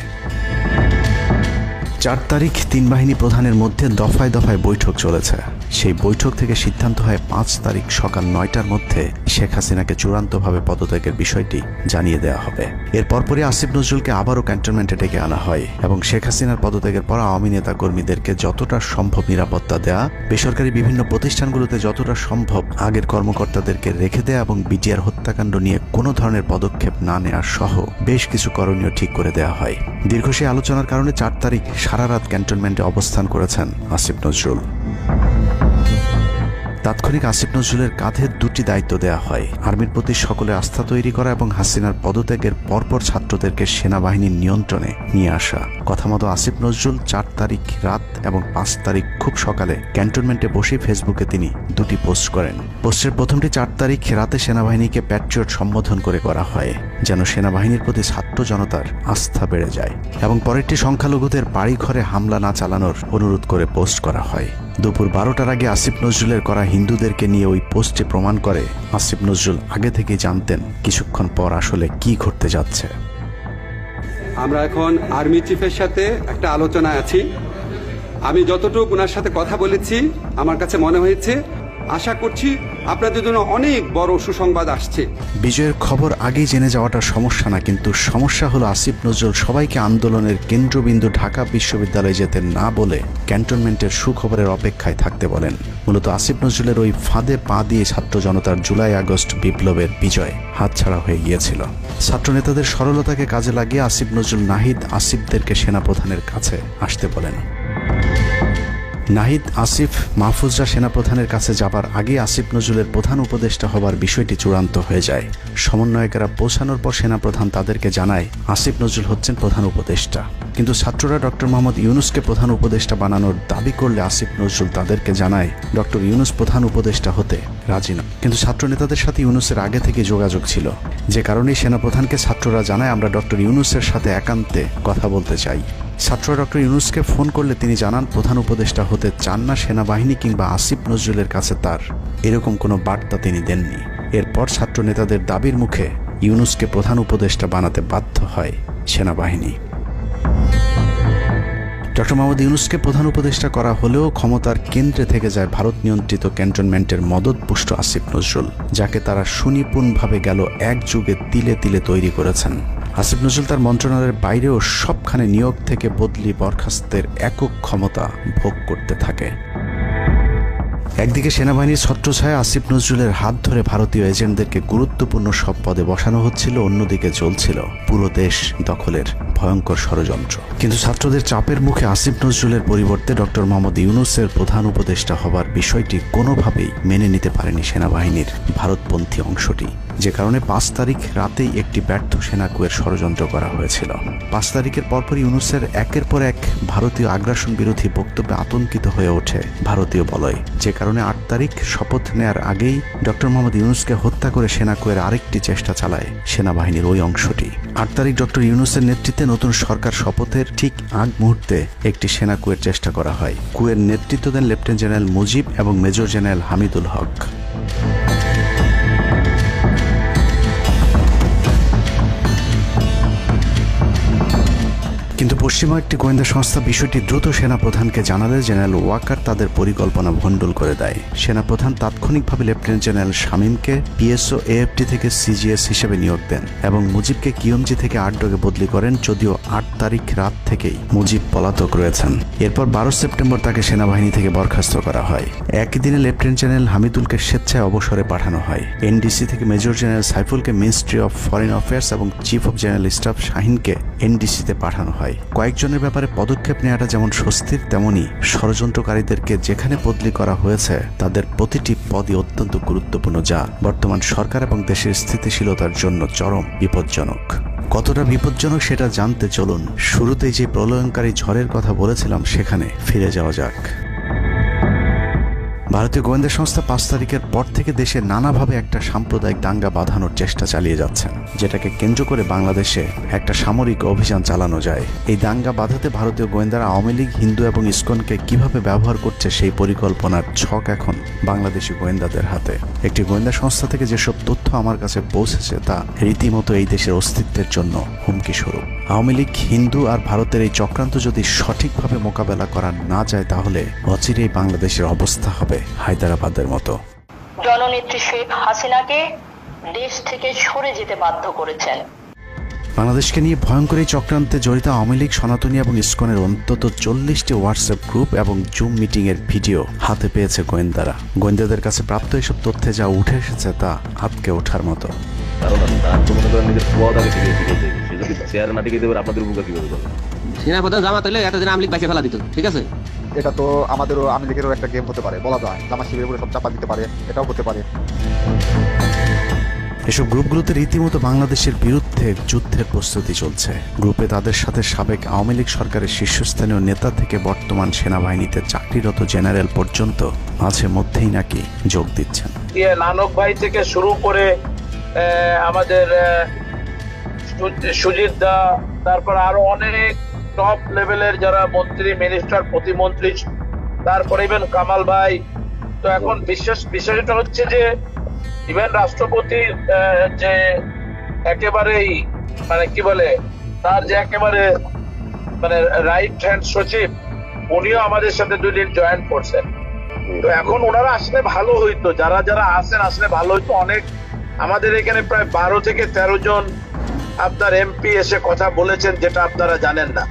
4 তারিখ 3 বাহিনী প্রধানের মধ্যে দফায় দফায় বৈঠক চলেছে। সেই বৈঠক থেকে সিদ্ধান্ত হয় 5 তারিখ সকাল 9টার মধ্যে শেখ হাসিনাকে চূড়ান্তভাবে পদত্যাগের বিষয়টি জানিয়ে দেওয়া হবে। এর পরপরই আসিফ নজরুলকে আবারও ক্যান্টনমেন্টে ডেকে আনা হয় এবং শেখ হাসিনার পদত্যাগের পর আওয়ামী নেতা কর্মীদেরকে যতটা সম্ভব নিরাপত্তা দেয়া, বেসরকারি বিভিন্ন প্রতিষ্ঠানগুলোতে যতটা সম্ভব আগের কর্মকর্তাদেরকে রেখে দেয়া এবং বিটিআর হত্যাকাণ্ড নিয়ে কোনো ধরনের পদক্ষেপ না নেওয়ার সহ বেশ কিছু করণীয় ঠিক করে দেওয়া হয়। দীর্ঘ সেই আলোচনার কারণে 4 তারিখ সারা রাত ক্যান্টনমেন্টে অবস্থান করেছেন আসিফ নজরুল। তাৎক্ষণিক আসিফ নজরুলের কাঁধে দুটি দায়িত্ব দেয়া হয়: আর্মির প্রতি সকলের আস্থা তৈরি করা এবং হাসিনার পদত্যাগের পরপর ছাত্রদেরকে সেনাবাহিনীর নিয়ন্ত্রণে নিয়ে আসা। কথা মতো আসিফ নজরুল 4 তারিখ রাত এবং 5 তারিখ খুব সকালে ক্যান্টনমেন্টে বসে ফেসবুকে তিনি দুটি পোস্ট করেন। পোস্টের প্রথমটি 4 তারিখ রাতে সেনাবাহিনীকে প্যাট্রিয়ট সম্বোধন করে করা হয়, যেন সেনাবাহিনীর প্রতি ছাত্র জনতার আস্থা বেড়ে যায়, এবং পরেরটি সংখ্যালঘুদের বাড়ি ঘরে হামলা না চালানোর অনুরোধ করে পোস্ট করা হয়। দুপুর 12টার আগে আসিফ নজরুলের করা হিন্দুদেরকে নিয়ে ওই পোস্টে প্রমাণ করে আসিফ নজরুল আগে থেকেই জানতেন কিছুক্ষণ পর আসলে কি ঘটতে যাচ্ছে। আমরা এখন আর্মি চিফের সাথে একটা আলোচনায় আছি। আমি যতটুকু ওনার সাথে কথা বলেছি আমার কাছে মনে হয়েছে, আশা করছি আপনাদের জন্য অনেক বড় সুসংবাদ আসছে। বিজয়ের খবর আগেই জেনে যাওয়াটা সমস্যা না, কিন্তু সমস্যা হলো আসিফ নজরুল সবাইকে আন্দোলনের কেন্দ্রবিন্দু ঢাকা বিশ্ববিদ্যালয়ে যেতে না বলে ক্যান্টনমেন্টের সুখবরের অপেক্ষায় থাকতে বলেন। মূলত আসিফ নজরুলের ওই ফাঁদে পা দিয়ে ছাত্র জনতার জুলাই আগস্ট বিপ্লবের বিজয় হাতছাড়া হয়ে গিয়েছিল। ছাত্র নেতাদের সরলতাকে কাজে লাগিয়ে আসিফ নজরুল নাহিদ আসিফদেরকে সেনাপ্রধানের কাছে আসতে বলেন। নাহিদ, আসিফ, মাহফুজরা সেনাপ্রধানের কাছে যাবার আগে আসিফ নজরুলের প্রধান উপদেষ্টা হবার বিষয়টি চূড়ান্ত হয়ে যায়। সমন্বয়কেরা পৌঁছানোর পর সেনাপ্রধান তাদেরকে জানায় আসিফ নজরুল হচ্ছেন প্রধান উপদেষ্টা। কিন্তু ছাত্ররা ডক্টর মোহাম্মদ ইউনূসকে প্রধান উপদেষ্টা বানানোর দাবি করলে আসিফ নজরুল তাদেরকে জানায় ডক্টর ইউনূস প্রধান উপদেষ্টা হতে রাজি না। কিন্তু ছাত্র নেতাদের সাথে ইউনূসের আগে থেকে যোগাযোগ ছিল, যে কারণেই সেনাপ্রধানকে ছাত্ররা জানায় আমরা ডক্টর ইউনূসের সাথে একান্তে কথা বলতে চাই। ছাত্ররা ডক্টর ইউনূসকে ফোন করলে তিনি জানান প্রধান উপদেষ্টা হতে চান না সেনাবাহিনী কিংবা আসিফ নজরুলের কাছে তার এরকম কোনো বার্তা তিনি দেননি। এরপর ছাত্র নেতাদের দাবির মুখে ইউনূসকে প্রধান উপদেষ্টা বানাতে বাধ্য হয় সেনাবাহিনী। ডক্টর মোহাম্মদ ইউনূসকে প্রধান উপদেষ্টা করা হলেও ক্ষমতার কেন্দ্রে থেকে যায় ভারত নিয়ন্ত্রিত ক্যান্টনমেন্টের মদতপুষ্ট আসিফ নজরুল, যাকে তারা সুনিপুণভাবে গেল এক যুগে তিলে তিলে তৈরি করেছেন। আসিফ নজরুল তার মন্ত্রণালয়ের বাইরেও সবখানে নিয়োগ থেকে বদলি বরখাস্তের একক ক্ষমতা ভোগ করতে থাকে। একদিকে সেনাবাহিনীর ছত্রছায়া আসিফ নজরুলের হাত ধরে ভারতীয় এজেন্টদেরকে গুরুত্বপূর্ণ সব পদে বসানো হচ্ছিল, অন্যদিকে চলছিল পুরো দেশ দখলের ভয়ঙ্কর ষড়যন্ত্র। কিন্তু ছাত্রদের চাপের মুখে আসিফ নজরুলের পরিবর্তে ডক্টর মোহাম্মদ ইউনূসের প্রধান উপদেষ্টা হবার বিষয়টি কোনোভাবেই মেনে নিতে পারেনি সেনাবাহিনীর ভারতপন্থী অংশটি, যে কারণে 5 তারিখ রাতেই একটি ব্যর্থ সেনাকুয়ের ষড়যন্ত্র করা হয়েছিল। 5 তারিখের পরপর ইউনূসের একের পর এক ভারতীয় আগ্রাসন বিরোধী বক্তব্যে আতঙ্কিত হয়ে ওঠে ভারতীয় বলয়, যে কারণে 8 তারিখ শপথ নেয়ার আগেই ডক্টর মোহাম্মদ ইউনূসকে হত্যা করে সেনাকুয়ের আরেকটি চেষ্টা চালায় সেনাবাহিনীর ওই অংশটি। 8 তারিখ ডক্টর ইউনূসের নেতৃত্বে নতুন সরকার শপথের ঠিক আগ মুহূর্তে একটি সেনা কুয়ের চেষ্টা করা হয়। কুয়ের নেতৃত্ব দেন লেফটেন্যান্ট জেনারেল মুজিব এবং মেজর জেনারেল হামিদুল হক। কিন্তু পশ্চিমা একটি গোয়েন্দা সংস্থা বিষয়টি দ্রুত সেনাপ্রধানকে জানালে জেনারেল ওয়াকার তাদের পরিকল্পনা ভণ্ডুল করে দেয়। সেনাপ্রধান তাৎক্ষণিকভাবে লেফটেন্যান্ট জেনারেল শামীমকে পিএসও এএফটি থেকে সিজিএস হিসেবে নিয়োগ দেন এবং মুজিবকে কিয়মজি থেকে আটডগে বদলি করেন, যদিও 8 তারিখ রাত থেকেই মুজিব পলাতক রয়েছেন। এরপর 12 সেপ্টেম্বর তাকে সেনাবাহিনী থেকে বরখাস্ত করা হয়। একই দিনে লেফটেন্যান্ট জেনারেল হামিদুলকে স্বেচ্ছায় অবসরে পাঠানো হয়। এনডিসি থেকে মেজর জেনারেল সাইফুলকে মিনিস্ট্রি অফ ফরেন অ্যাফেয়ার্স এবং চিফ অফ জেনারেল স্টাফ শাহিনকে এনডিসিতে পাঠানো হয়। কয়েকজনের ব্যাপারে পদক্ষেপ নেওয়াটা যেমন স্বস্তির, তেমনি ষড়যন্ত্রকারীদেরকে যেখানে বদলি করা হয়েছে তাদের প্রতিটি পদই অত্যন্ত গুরুত্বপূর্ণ, যা বর্তমান সরকার এবং দেশের স্থিতিশীলতার জন্য চরম বিপজ্জনক। কতটা বিপজ্জনক সেটা জানতে চলুন শুরুতেই যে প্রলয়ঙ্কারী ঝড়ের কথা বলেছিলাম সেখানে ফিরে যাওয়া যাক। ভারতীয় গোয়েন্দা সংস্থা 5 তারিখের পর থেকে দেশে নানাভাবে একটা সাম্প্রদায়িক দাঙ্গা বাঁধানোর চেষ্টা চালিয়ে যাচ্ছেন, যেটাকে কেন্দ্র করে বাংলাদেশে একটা সামরিক অভিযান চালানো যায়। এই দাঙ্গা বাঁধাতে ভারতীয় গোয়েন্দারা আওয়ামী লীগ, হিন্দু এবং ইসকনকে কিভাবে ব্যবহার করছে সেই পরিকল্পনার ছক এখন বাংলাদেশি গোয়েন্দাদের হাতে। একটি গোয়েন্দা সংস্থা থেকে যেসব তথ্য আমার কাছে পৌঁছেছে তা রীতিমতো এই দেশের অস্তিত্বের জন্য হুমকি স্বরূপ। আওয়ামী লীগ, হিন্দু আর ভারতের এই চক্রান্ত যদি সঠিকভাবে মোকাবেলা করা না যায় তাহলে অচিরেই বাংলাদেশের অবস্থা হবে হায়দ্রাবাদের মতো। জননেত্রী শেখ হাসিনাকে দেশ থেকে সরে যেতে বাধ্য করেছেন। বাংলাদেশকে নিয়ে ভয়ঙ্কর এই চক্রান্তে জড়িত আওয়ামী লীগ, সনাতনী এবং ইসকনের অন্তত 40টি হোয়াটসঅ্যাপ গ্রুপ এবং জুম মিটিং এর ভিডিও হাতে পেয়েছে গোয়েন্দারা। গোয়েন্দাদের কাছে প্রাপ্ত এসব তথ্যে যা উঠে এসেছে তা আটকে ওঠার মতো। সেনাপ্রধান জামাত হলে এতদিন আওয়ামী লীগ বাইকে ফেলা দিত, ঠিক আছে? এটা তো আমাদেরও আওয়ামী লীগেরও একটা গেম হতে পারে, বলা যায় জামাত শিবিরের উপরে সব চাপা দিতে পারে, এটাও হতে পারে। এসব গ্রুপগুলোতে রীতিমতো বাংলাদেশের বিরুদ্ধে যুদ্ধের প্রস্তুতি চলছে। গ্রুপে তাদের সাথে সাবেক আওয়ামী লীগ সরকারের শীর্ষস্থানীয় নেতা থেকে বর্তমান সেনাবাহিনীতে চাকরিরত জেনারেল পর্যন্ত মাঝে মধ্যেই নাকি যোগ দিচ্ছেন। নানক ভাই থেকে শুরু করে আমাদের সুজিত দা, তারপর আরো অনেক টপ লেভেলের যারা মন্ত্রী, মিনিস্টার, প্রতিমন্ত্রী, তারপরে ইভেন কামাল ভাই। তো এখন বিষয়টা হচ্ছে যে ইভেন রাষ্ট্রপতির যে একেবারেই মানে কি বলে, তার যে একেবারে মানে রাইট হ্যান্ড সচিব, উনিও আমাদের সাথে 2 দিন জয়েন করছেন। তো এখন ওনারা আসলে ভালো হইতো, যারা যারা আসেন আসলে ভালো হইতো। অনেক আমাদের এখানে প্রায় 12 থেকে 13 জন আপনার এমপি এসে কথা বলেছেন, যেটা আপনারা জানেন না।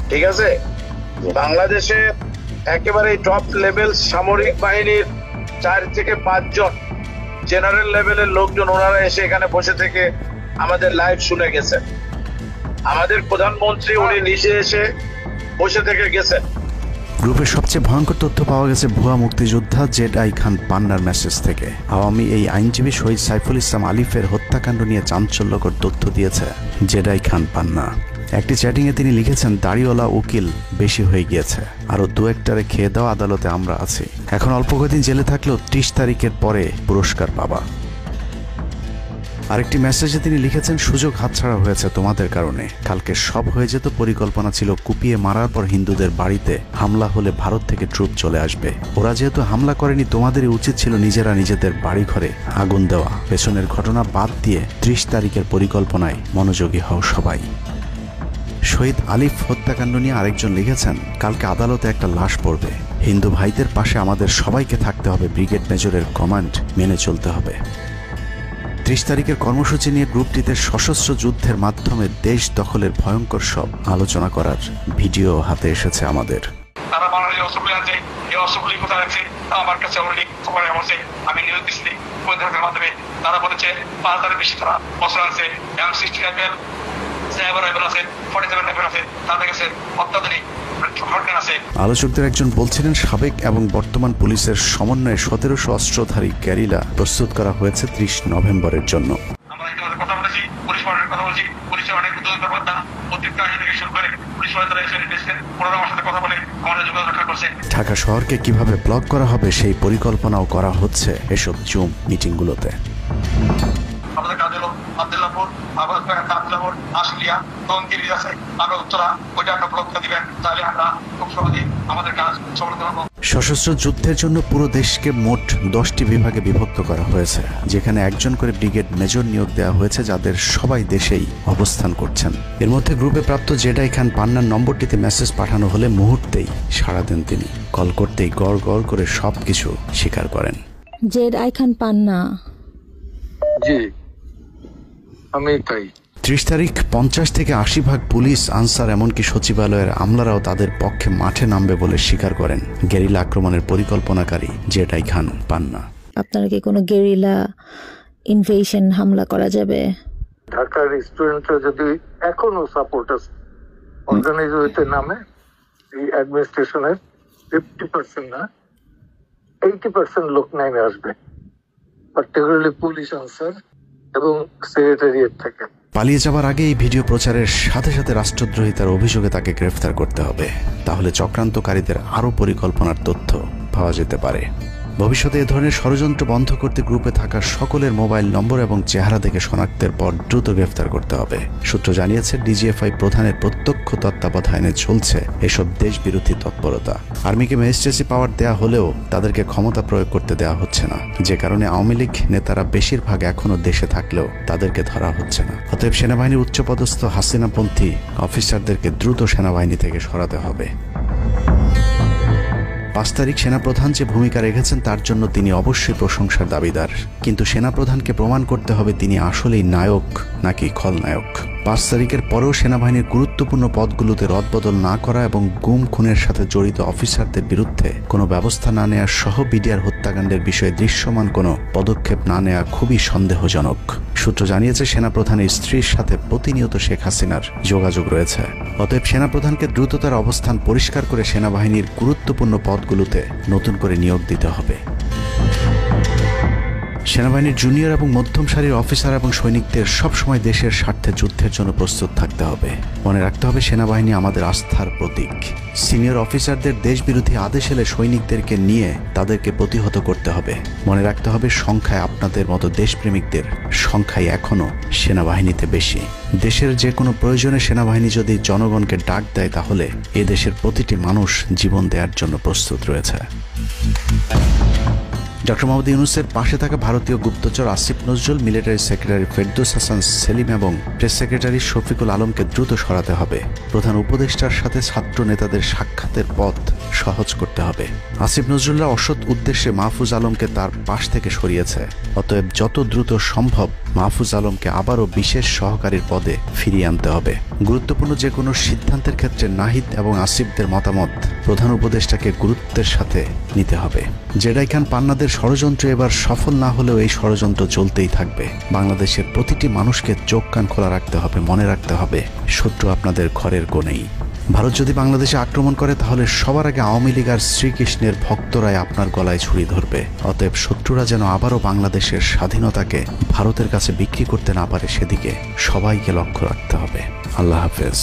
ঠিক আছে, বাংলাদেশে একেবারে টপ লেভেল সামরিক বাহিনীর 4 থেকে 5 জন জেনারেল লেভেলের লোকজন ওনারা এসে এখানে বসে থেকে আমাদের লাইভ শুনে গেছেন। আমাদের প্রধানমন্ত্রী উনি নিজে এসে বসে থেকে গেছেন। গ্রুপের সবচেয়ে ভয়ঙ্কর তথ্য পাওয়া গেছে ভুয়া মুক্তিযোদ্ধা জেডাই খান পান্নার মেসেজ থেকে। আওয়ামী এই আইনজীবী শহীদ সাইফুল ইসলাম আলিফের হত্যাকাণ্ড নিয়ে চাঞ্চল্যকর তথ্য দিয়েছে জেডাই খান পান্না। একটি চ্যাটিংয়ে তিনি লিখেছেন, দাড়িওয়ালা উকিল বেশি হয়ে গিয়েছে, আরো 2-1টারে খেয়ে দাও, আদালতে আমরা আছি, এখন অল্প কদিন জেলে থাকলেও 30 তারিখের পরে পুরস্কার পাবা। আরেকটি মেসেজে তিনি লিখেছেন, সুযোগ হাতছাড়া হয়েছে তোমাদের কারণে, কালকে সব হয়ে যেত। পরিকল্পনা ছিল কুপিয়ে মারার পর হিন্দুদের বাড়িতে হামলা হলে ভারত থেকে ট্রুপ চলে আসবে। ওরা যেহেতু হামলা করেনি, তোমাদেরই উচিত ছিল নিজেরা নিজেদের বাড়ি ঘরে আগুন দেওয়া। পেছনের ঘটনা বাদ দিয়ে 30 তারিখের পরিকল্পনায় মনোযোগী হও সবাই। শহীদ আলিফ হত্যাকাণ্ড নিয়ে আরেকজন লিখেছেন, কালকে আদালতে একটা লাশ পড়বে, হিন্দু ভাইদের পাশে আমাদের সবাইকে থাকতে হবে, ব্রিগেড মেজরের কমান্ড মেনে চলতে হবে। 30 তারিখের কর্মসূচি নিয়ে গ্রুপটিতে সশস্ত্র যুদ্ধের মাধ্যমে দেশ দখলের ভয়ঙ্কর সব আলোচনা করার ভিডিও হাতে এসেছে আমাদের। তারা বাংলাদেশে অস্ত্রগুলি আছে, এই অস্ত্রগুলি কোথায় আছে আমার কাছে অলরেডি খবর আছে। আমি নিউজ দিচ্ছি প্রতিনিধিদের মাধ্যমে, তারা বলেছে 5000-এর বেশি তারা অস্ত্র আছে, M60 রাইফেল, সাইবার রাইফেল আছে, 47 রাইফেল আছে, তাদের কাছে অত্যাধুনিক। আলোচকদের একজন বলছিলেন, সাবেক এবং বর্তমান পুলিশের সমন্বয়ে 1700 অস্ত্রধারী গ্যারিলা প্রস্তুত করা হয়েছে 30 নভেম্বরের জন্য। কথা বলেছি, পুলিশ পার্টির কথা বলছি, পুলিশের অনেক উদ্যোগতা প্রত্যেকটা থেকে শুরু করে পুলিশ পার্টিরা এসে ওনারা আমার সাথে কথা বলে আমাদের যোগাযোগ রক্ষা করছে। ঢাকা শহরকে কিভাবে ব্লক করা হবে সেই পরিকল্পনাও করা হচ্ছে এসব জুম মিটিংগুলোতে। আমাদের কাজ হলো আব্দুল্লাহপুর, আব্দুল্লাহপুর, আশুলিয়া, টঙ্গীর আছে, আমরা উত্তরা, ওইটা একটা ব্লক দিবেন, তাহলে আমরা খুব সহজেই আমাদের কাজ সফলতা পাবো। সশস্ত্র যুদ্ধের জন্য পুরো দেশকে মোট 10টি বিভাগে বিভক্ত করা হয়েছে, যেখানে একজন করে ব্রিগেড মেজর নিয়োগ দেওয়া হয়েছে, যাদের সবাই দেশেই অবস্থান করছেন। এর মধ্যে গ্রুপে প্রাপ্ত জেডাই খান পান্নার নম্বরটিতে মেসেজ পাঠানো হলে মুহূর্তেই সাড়া দেন তিনি। কল করতেই গড় গড় করে সবকিছু স্বীকার করেন। জেডাই খান পান্না, জি আমি তাই। 30 তারিখ 50 থেকে 80 ভাগ পুলিশ, আনসার, এমনকি সচিবালয়ের আমলারাও তাদের পক্ষে মাঠে নামবে বলে স্বীকার করেন গেরিলা আক্রমণের পরিকল্পনাকারী জেডাই খান পান্না। আপনারা কি কোনো গেরিলা ইনভেশন হামলা করা যাবে? ঢাকার স্টুডেন্টরা যদি এখনো সাপোর্টার্স অর্গানাইজ হইতে নামে, এই অ্যাডমিনিস্ট্রেশনের 50% না 80% লোক নামে আসবে, পার্টিকুলারলি পুলিশ, আনসার এবং সেক্রেটারিয়েট থেকে। পালিয়ে যাবার আগে এই ভিডিও প্রচারের সাথে সাথে রাষ্ট্রদ্রোহিতার অভিযোগে তাকে গ্রেফতার করতে হবে, তাহলে চক্রান্তকারীদের আরও পরিকল্পনার তথ্য পাওয়া যেতে পারে। ভবিষ্যতে এ ধরনের ষড়যন্ত্র বন্ধ করতে গ্রুপে থাকা সকলের মোবাইল নম্বর এবং চেহারা দেখে শনাক্তের পর দ্রুত গ্রেফতার করতে হবে। সূত্র জানিয়েছে, ডিজিএফআই প্রধানের প্রত্যক্ষ তত্ত্বাবধানে চলছে এসব দেশবিরোধী তৎপরতা। আর্মিকে ম্যাজিস্ট্রেসি পাওয়ার দেয়া হলেও তাদেরকে ক্ষমতা প্রয়োগ করতে দেওয়া হচ্ছে না, যে কারণে আওয়ামী লীগ নেতারা বেশিরভাগ এখনও দেশে থাকলেও তাদেরকে ধরা হচ্ছে না। অতএব সেনাবাহিনীর উচ্চপদস্থ হাসিনাপন্থী অফিসারদেরকে দ্রুত সেনাবাহিনী থেকে সরাতে হবে। 5 তারিখ সেনাপ্রধান যে ভূমিকা রেখেছেন তার জন্য তিনি অবশ্যই প্রশংসার দাবিদার, কিন্তু সেনাপ্রধানকে প্রমাণ করতে হবে তিনি আসলেই নায়ক নাকি খলনায়ক। 5 তারিখের পরেও সেনাবাহিনীর গুরুত্বপূর্ণ পদগুলোতে রদবদল না করা এবং গুম খুনের সাথে জড়িত অফিসারদের বিরুদ্ধে কোনো ব্যবস্থা না নেওয়ার সহ বিডিআর হত্যা হত্যাকাণ্ডের বিষয়ে দৃশ্যমান কোনো পদক্ষেপ না নেওয়া খুবই সন্দেহজনক। সূত্র জানিয়েছে সেনাপ্রধানের স্ত্রীর সাথে প্রতিনিয়ত শেখ হাসিনার যোগাযোগ রয়েছে। অতএব সেনাপ্রধানকে দ্রুত তার অবস্থান পরিষ্কার করে সেনাবাহিনীর গুরুত্বপূর্ণ পদগুলোতে নতুন করে নিয়োগ দিতে হবে। সেনাবাহিনীর জুনিয়র এবং মধ্যম সারির অফিসার এবং সৈনিকদের সবসময় দেশের স্বার্থে যুদ্ধের জন্য প্রস্তুত থাকতে হবে। মনে রাখতে হবে সেনাবাহিনী আমাদের আস্থার প্রতীক। সিনিয়র অফিসারদের দেশবিরোধী আদেশ এলে সৈনিকদেরকে নিয়ে তাদেরকে প্রতিহত করতে হবে। মনে রাখতে হবে সংখ্যায় আপনাদের মতো দেশপ্রেমিকদের সংখ্যাই এখনও সেনাবাহিনীতে বেশি। দেশের যে কোনো প্রয়োজনে সেনাবাহিনী যদি জনগণকে ডাক দেয় তাহলে এ দেশের প্রতিটি মানুষ জীবন দেওয়ার জন্য প্রস্তুত রয়েছে। ডক্টর মোহাম্মদ ইউনূসের পাশে থাকা ভারতীয় গুপ্তচর আসিফ নজরুল, মিলিটারি সেক্রেটারি ফেরদৌস হাসান সেলিম এবং প্রেস সেক্রেটারি শফিকুল আলমকে দ্রুত সরাতে হবে। প্রধান উপদেষ্টার সাথে ছাত্র নেতাদের সাক্ষাতের পথ সহজ করতে হবে। আসিফ নজরুল্লাহ অসৎ উদ্দেশ্যে মাহফুজ আলমকে তার পাশ থেকে সরিয়েছে। অতএব যত দ্রুত সম্ভব মাহফুজ আলমকে আবারও বিশেষ সহকারীর পদে ফিরিয়ে আনতে হবে। গুরুত্বপূর্ণ যে কোনো সিদ্ধান্তের ক্ষেত্রে নাহিদ এবং আসিফদের মতামত প্রধান উপদেষ্টাকে গুরুত্বের সাথে নিতে হবে। জেডাই খান পান্নাদের ষড়যন্ত্র এবার সফল না হলেও এই ষড়যন্ত্র চলতেই থাকবে। বাংলাদেশের প্রতিটি মানুষকে চোখ কান খোলা রাখতে হবে, মনে রাখতে হবে শত্রু আপনাদের ঘরের কোণেই। ভারত যদি বাংলাদেশে আক্রমণ করে তাহলে সবার আগে আওয়ামী লীগ আর শ্রীকৃষ্ণের ভক্তরাই আপনার গলায় ছুরি ধরবে। অতএব শত্রুরা যেন আবারও বাংলাদেশের স্বাধীনতাকে ভারতের কাছে বিক্রি করতে না পারে সেদিকে সবাইকে লক্ষ্য রাখতে হবে। আল্লাহ হাফেজ।